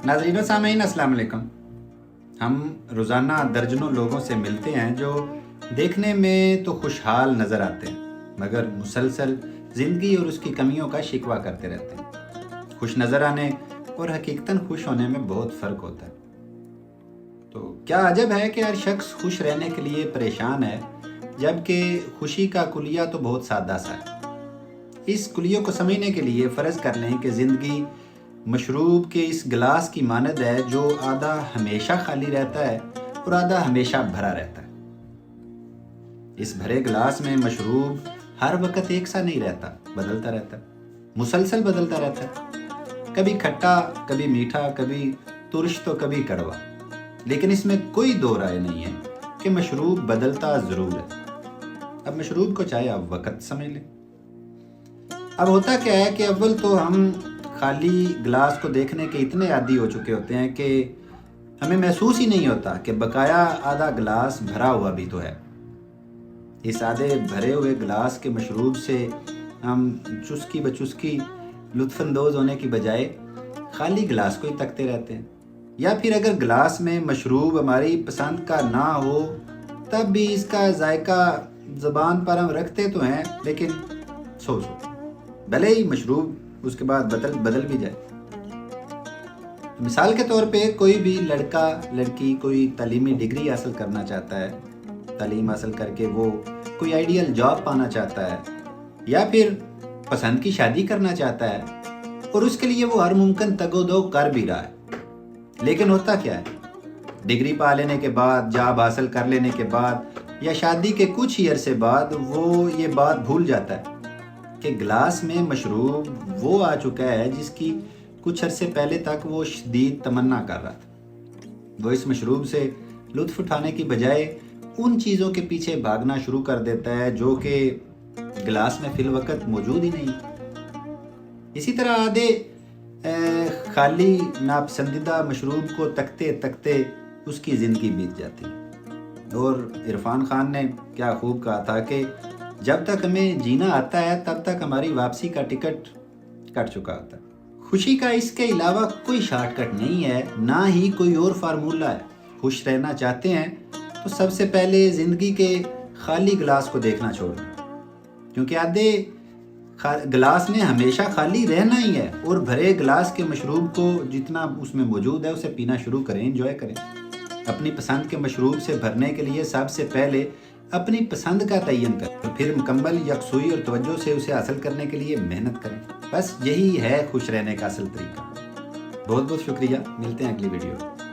नाज़रीन व सामीन अस्सलाम वालेकुम। हम रोज़ाना दर्जनों लोगों से मिलते हैं जो देखने में तो खुशहाल नज़र आते हैं मगर मुसलसल ज़िंदगी और उसकी कमियों का शिकवा करते रहते हैं। खुश नज़र आने और हकीकतन खुश होने में बहुत फ़र्क होता है। तो क्या अजब है कि हर शख्स खुश रहने के लिए परेशान है, जबकि खुशी का कुलिया तो बहुत सादा सा है। इस कुलिया को समझने के लिए फ़र्ज़ कर लें कि ज़िंदगी मशरूब के इस गिलास की मानद है जो आधा हमेशा खाली रहता है और आधा हमेशा भरा रहता है। इस भरे गिलास में मशरूब हर वक्त एक सा नहीं रहता, बदलता रहता है, मुसलसल बदलता रहता है। कभी खट्टा, कभी मीठा, कभी तुर्श तो कभी कड़वा। लेकिन इसमें कोई दो राय नहीं है कि मशरूब बदलता ज़रूर है। अब मशरूब को चाहे आप वक्त समझ लें। अब होता क्या है कि अव्वल तो हम खाली गिलास को देखने के इतने आदी हो चुके होते हैं कि हमें महसूस ही नहीं होता कि बकाया आधा गिलास भरा हुआ भी तो है। इस आधे भरे हुए गिलास के मशरूब से हम चुस्की बचुस्की लुत्फ़अंदोज़ होने की बजाय खाली गिलास को ही तकते रहते हैं। या फिर अगर गिलास में मशरूब हमारी पसंद का ना हो तब भी इसका जायका ज़बान पर हम रखते तो हैं, लेकिन सोचो भले ही मशरूब उसके बाद बदल भी जाए। मिसाल के तौर पे कोई भी लड़का लड़की कोई तालीमी डिग्री हासिल करना चाहता है, तालीम हासिल करके वो कोई आइडियल जॉब पाना चाहता है या फिर पसंद की शादी करना चाहता है और उसके लिए वो हर मुमकिन तगोदो कर भी रहा है। लेकिन होता क्या है, डिग्री पा लेने के बाद, जॉब हासिल कर लेने के बाद या शादी के कुछ ही अरसे बाद वो ये बात भूल जाता है कि गिलास में मशरूब वो आ चुका है जिसकी कुछ अरसे पहले तक वो शदीद तमन्ना कर रहा था। वो इस मशरूब से लुत्फ़ उठाने की बजाय उन चीज़ों के पीछे भागना शुरू कर देता है जो कि गिलास में फिल वक्त मौजूद ही नहीं। इसी तरह आधे खाली नापसंदीदा मशरूब को तकते तकते उसकी ज़िंदगी बीत जाती है। और इरफान खान ने क्या खूब कहा था कि जब तक हमें जीना आता है तब तक हमारी वापसी का टिकट कट चुका होता है। खुशी का इसके अलावा कोई शॉर्टकट नहीं है, ना ही कोई और फार्मूला है। खुश रहना चाहते हैं तो सबसे पहले ज़िंदगी के खाली गिलास को देखना छोड़ दें, क्योंकि आधे गिलास ने हमेशा खाली रहना ही है और भरे गिलास के मशरूब को जितना उसमें मौजूद है उसे पीना शुरू करें, एंजॉय करें। अपनी पसंद के मशरूब से भरने के लिए सबसे पहले अपनी पसंद का तयन करें और फिर मुकम्मल यकसुई और तवज्जो से उसे हासिल करने के लिए मेहनत करें। बस यही है खुश रहने का असल तरीका। बहुत बहुत शुक्रिया, मिलते हैं अगली वीडियो।